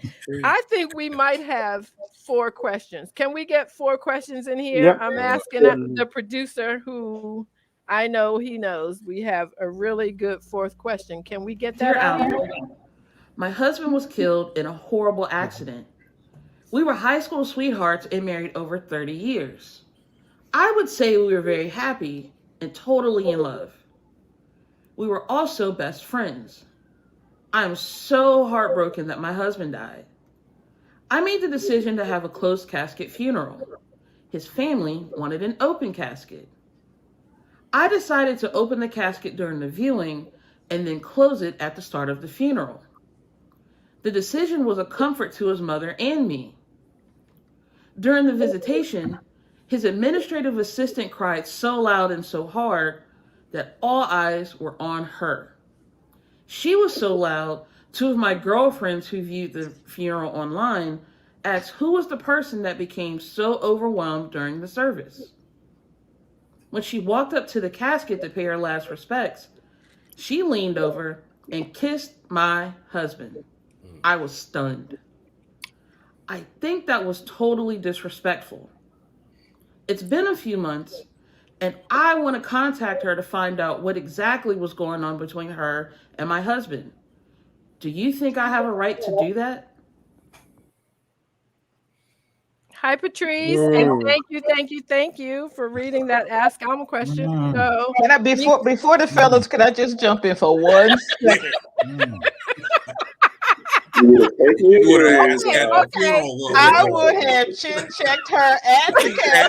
I think we might have 4 questions. Can we get 4 questions in here? Yep. I'm asking the producer, who I know he knows. We have a really good 4th question. Can we get that out here? My husband was killed in a horrible accident. We were high school sweethearts and married over 30 years. I would say we were very happy and totally in love. We were also best friends. I'm so heartbroken that my husband died. I made the decision to have a closed casket funeral. His family wanted an open casket. I decided to open the casket during the viewing and then close it at the start of the funeral. The decision was a comfort to his mother and me. During the visitation, his administrative assistant cried so loud and so hard that all eyes were on her. She was so loud, 2 of my girlfriends who viewed the funeral online asked who was the person that became so overwhelmed during the service. When she walked up to the casket to pay her last respects, she leaned over and kissed my husband. I was stunned. I think that was totally disrespectful. It's been a few months, and I want to contact her to find out what exactly was going on between her and my husband. Do you think I have a right to do that? Hi, Patrice, and thank you for reading that Ask Alma question. So, can I, before the fellas, could I just jump in for 1 second? I would have chin-checked her at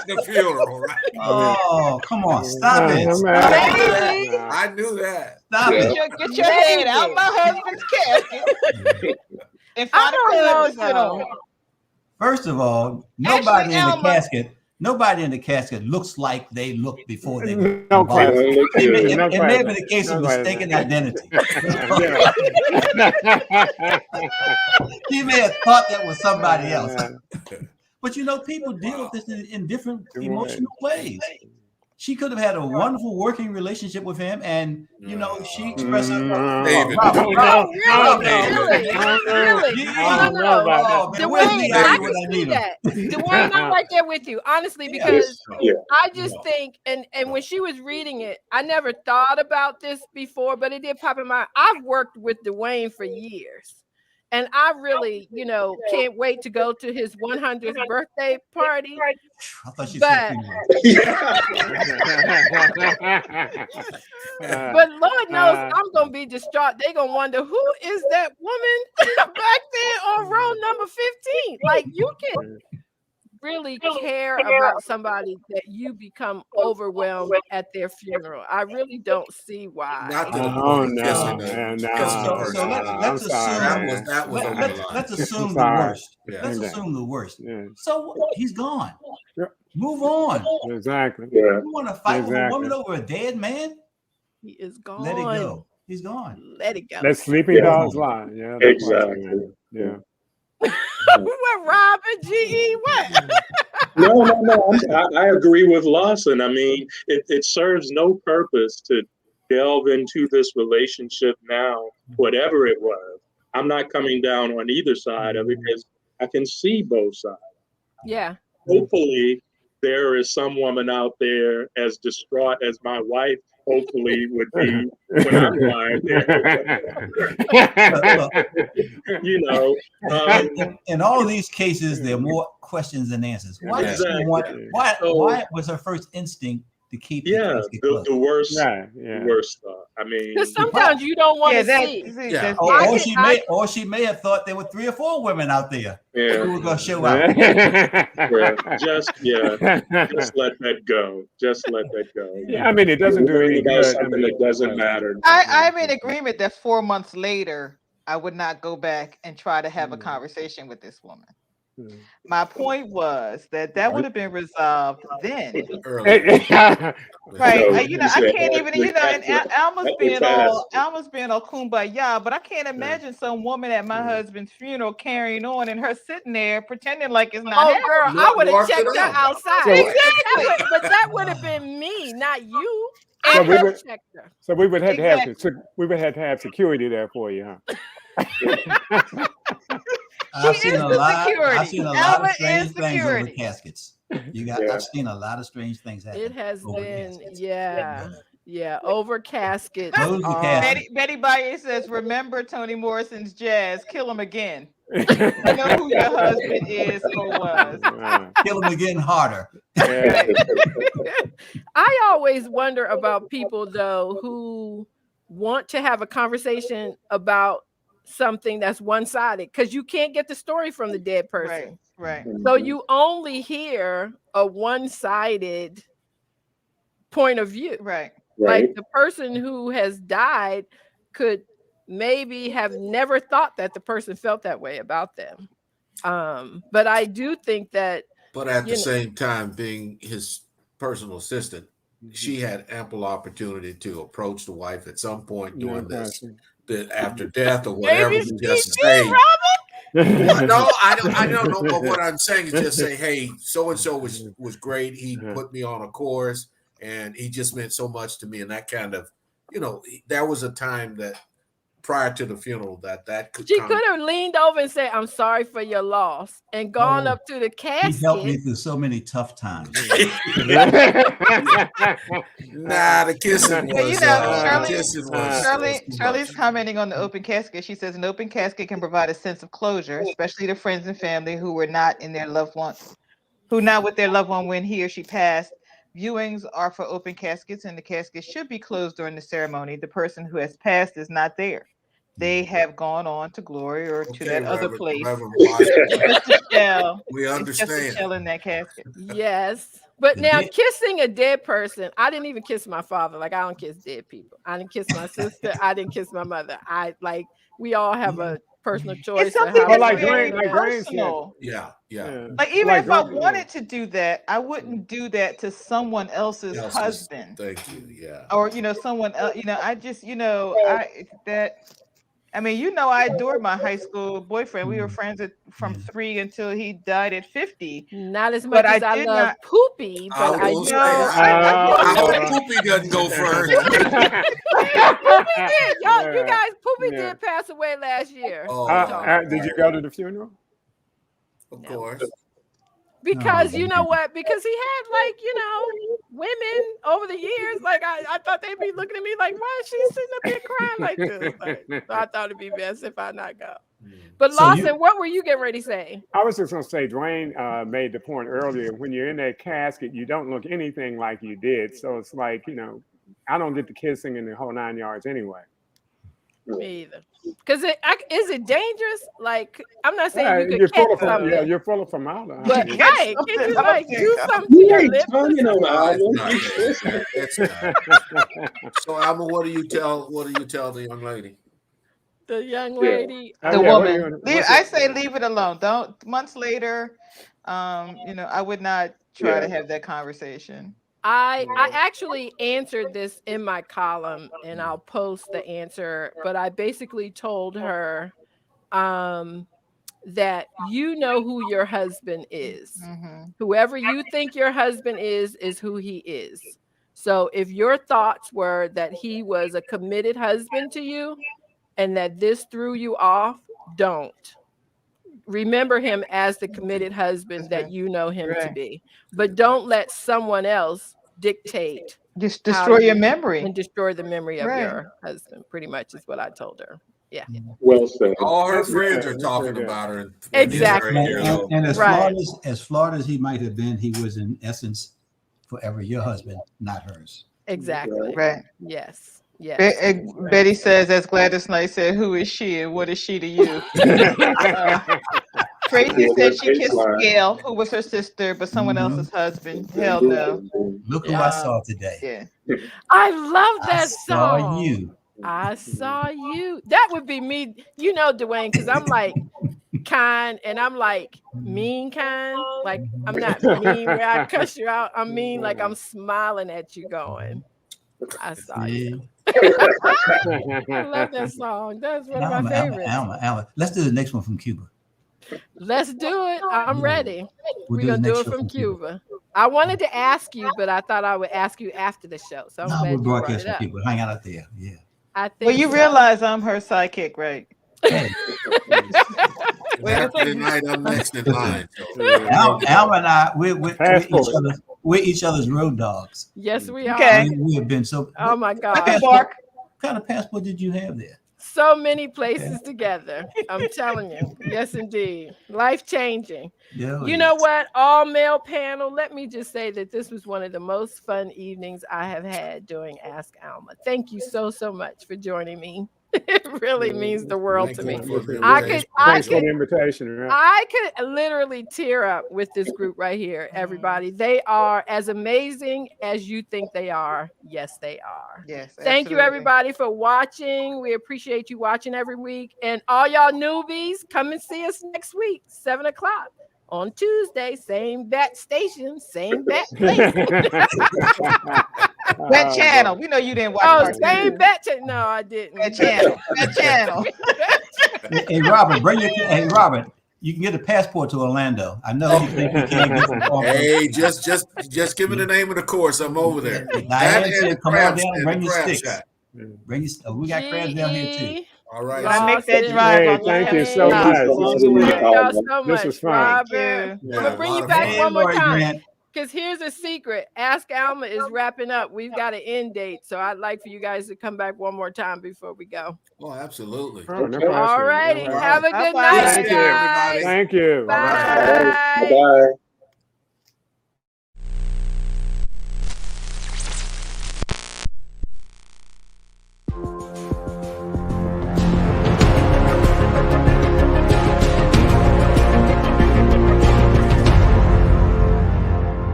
the funeral, right? Oh, come on, stop it. I knew that. Stop it. Get your head out my husband's casket and find a pillow to sit on. First of all, nobody in the casket looks like they looked before they were. It may have been a case of mistaken identity. He may have thought that was somebody else. But people deal with this in different emotional ways. She could have had a wonderful working relationship with him, and she expressed her. Dwayne, I'm right there with you, honestly, because I just think, and when she was reading it, I never thought about this before, but it did pop in my. I've worked with Dwayne for years. And I really, can't wait to go to his 100th birthday party. I thought she but Lord knows I'm going to be distraught. They're going to wonder, who is that woman back there on row number 15? Like, you can really care about somebody that you become overwhelmed at their funeral. I really don't see why. Not to the point. Let's assume the worst. Let's assume the worst. So he's gone. Move on. Exactly. You want to fight with a woman over a dead man? He is gone. Let it go. He's gone. Let it go. That sleeping dog's lie. Yeah. Exactly. Yeah. What, Robin, GE? What? No. I agree with Lawson. I mean, it serves no purpose to delve into this relationship now, whatever it was. I'm not coming down on either side of it because I can see both sides. Yeah. Hopefully, there is some woman out there as distraught as my wife hopefully would be when I'm lying there. You know, in all these cases, there are more questions than answers. Why did she want? Why was her first instinct to keep the casket closed? The worst, the worst thought. I mean, because sometimes you don't want to see. Or she may have thought there were 3 or 4 women out there who were going to show up. Just let that go. Just let that go. Yeah, I mean, it doesn't do any good. Something that doesn't matter. I'm in agreement that 4 months later, I would not go back and try to have a conversation with this woman. My point was that would have been resolved then. Right. I can't even, and Alma's being all kumbaya, but I can't imagine some woman at my husband's funeral carrying on and her sitting there pretending like it's not happening. Girl, I would have checked her outside. So, exactly. But that would have been me, not you. So we would have to have security there for you, huh? I've seen a lot of strange things over caskets. I've seen a lot of strange things happen. It has been, over caskets. Betty Baye says, remember Toni Morrison's jazz, kill him again. I know who your husband is or was. Kill him again harder. I always wonder about people, though, who want to have a conversation about something that's one-sided, because you can't get the story from the dead person. Right. So you only hear a one-sided point of view. Right. Like the person who has died could maybe have never thought that the person felt that way about them. But I do think that. But at the same time, being his personal assistant, she had ample opportunity to approach the wife at some point during this. After death or whatever, you just say, no, I don't know. But what I'm saying is just say, hey, so and so was great. He put me on a course, and he just meant so much to me. And that kind of, there was a time that prior to the funeral that could. She could have leaned over and said, "I'm sorry for your loss," and gone up to the casket. He helped me through so many tough times. The kissing was. Shirley's commenting on the open casket. She says an open casket can provide a sense of closure, especially to friends and family who were not with their loved one when he or she passed. Viewings are for open caskets, and the casket should be closed during the ceremony. The person who has passed is not there. They have gone on to glory or to that other place. We understand. It's just a shell in that casket. Yes. But now kissing a dead person, I didn't even kiss my father. Like, I don't kiss dead people. I didn't kiss my sister. I didn't kiss my mother. We all have a personal choice. It's something like personal. Yeah. Like, even if I wanted to do that, I wouldn't do that to someone else's husband. Thank you. Yeah. Or someone else. I just I adored my high school boyfriend. We were friends from 3 until he died at 50. Not as much as I love Poopy, but I hope Poopy doesn't go first. Poopy did. You guys, Poopy did pass away last year. Did you go to the funeral? Of course. Because you know what? Because he had women over the years. Like I thought they'd be looking at me like, why is she sitting up here crying like this? So I thought it'd be best if I not go. But Lawson, what were you getting ready to say? I was just gonna say, Dwayne made the point earlier. When you're in that casket, you don't look anything like you did. So it's like, I don't get the kissing in the whole 9 yards anyway. Me either. Because is it dangerous? Like, I'm not saying you could catch something. Yeah, you're full of formaldehyde. But can you do something to your lips? So Alma, what do you tell the young lady? The young lady, the woman. I say leave it alone. Don't. Months later, I would not try to have that conversation. I actually answered this in my column, and I'll post the answer, but I basically told her that you know who your husband is. Whoever you think your husband is who he is. So if your thoughts were that he was a committed husband to you and that this threw you off, don't. Remember him as the committed husband that you know him to be. But don't let someone else dictate. Just destroy your memory. And destroy the memory of your husband, pretty much is what I told her. Yeah. Well said. All her friends are talking about her. Exactly. And as flawed as he might have been, he was in essence forever your husband, not hers. Exactly. Right. Yes. Yes. Betty says, as Gladys Knight said, who is she and what is she to you? Tracy said she kissed Gill, who was her sister, but someone else's husband. Hell no. Look who I saw today. Yeah. I love that song. Saw you. I saw you. That would be me, you know, Dwayne, because I'm like kind and I'm like mean kind. Like I'm not mean where I cuss you out. I'm mean like I'm smiling at you going, I saw you. I love that song. That's one of my favorites. Alma. Let's do the next one from Cuba. Let's do it. I'm ready. We're going to do it from Cuba. I wanted to ask you, but I thought I would ask you after the show. So I'm glad you brought it up. People hang out there. Yeah. I think well, you realize I'm her sidekick, right? Hey. Saturday night, I'm next in line. Alma and I, we're each other's road dogs. Yes, we are. Okay. We have been so. Oh my God. What kind of passport did you have there? So many places together. I'm telling you. Yes, indeed. Life changing. Yeah, you know what? All male panel. Let me just say that this was one of the most fun evenings I have had doing Ask Alma. Thank you so much for joining me. It really means the world to me. Thanks for the invitation. Right? I could literally tear up with this group right here, everybody. They are as amazing as you think they are. Yes, they are. Yes. Thank you, everybody, for watching. We appreciate you watching every week. And all y'all newbies, come and see us next week, 7:00 on Tuesday. Same bat station, same bat place. That channel. We know you didn't watch. Oh, same bat channel. No, I didn't. That channel. That channel. Hey, Robert, you can get a passport to Orlando. I know you think you can't get from Hey, just give me the name of the course. I'm over there. Diane said, come on down and bring your sticks. We got crabs down here too. All right. I make that drive. Hey, thank you so much. Thank y'all so much. This was fun. Robert. I'm going to bring you back one more time. Because here's a secret. Ask Alma is wrapping up. We've got an end date. So I'd like for you guys to come back one more time before we go. Oh, absolutely. All righty. Have a good night, Thank you. guys. Thank you. Bye. Bye.